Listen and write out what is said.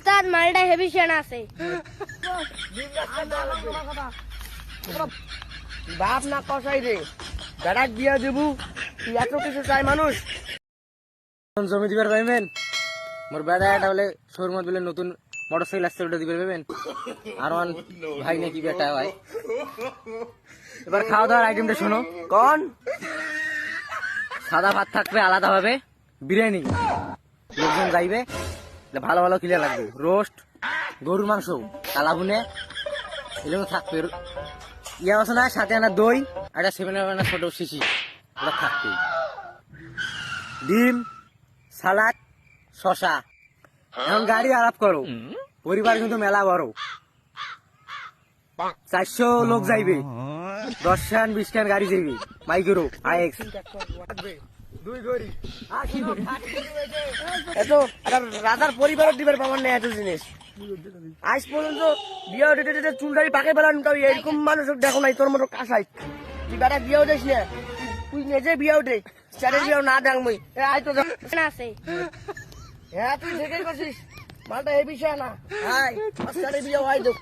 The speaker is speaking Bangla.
তার মালটা হেভি সেনা আছে। বাপ না কষাই রে, বেড়াক বিয়া দেবু, তুই এত কিছু চাই মানুষ। জমি দিবার পাইবেন মোর বেড়া এটা বলে শোরুমত বলে নতুন মোটরসাইকেল আসছে ওটা দিবার পাইবেন। আর ওয়ান ভাই নাকি বেটা ভাই। এবার খাওয়া দাওয়ার আইটেমটা শোনো। কোন সাদা ভাত থাকবে আলাদা ভাবে, বিরিয়ানি লোকজন যাইবে, ভালো ভালো ক্লিয়ার লাগবে, রোস্ট, গরুর মাংস, কালা ভুনে এগুলো থাকবে। ইয়া আছে না সাথে আনা দই আর একটা 7-Up ছোট শিশি, ওটা থাকবে। ডিম, সালাদ, শশা। এখন গাড়ি আলাপ করো, পরিবার কিন্তু মেলা বড়, 400 লোক যাইবে, 10 খান 20 খান গাড়ি যাইবে, মাইক্রো আইএক্স। এত রাজার পরিবার দিবার পাবার নেই এত জিনিস। আজ পর্যন্ত বিয়ে উঠে চুল দাড়ি পাকে ফেলান, তাও এরকম মানুষ দেখো নাই তোর মতো কাসাই। তুই বেটা বিয়ে উঠেস না, তুই নিজে বিয়ে উঠে চারের বিয়ে না দেখ মুই। আয় তো সেনা আছে। হ্যাঁ তুই ঠিকই করছিস, মালটা এই বিষয় না। হাই চারের বিয়ে হয় দেখ।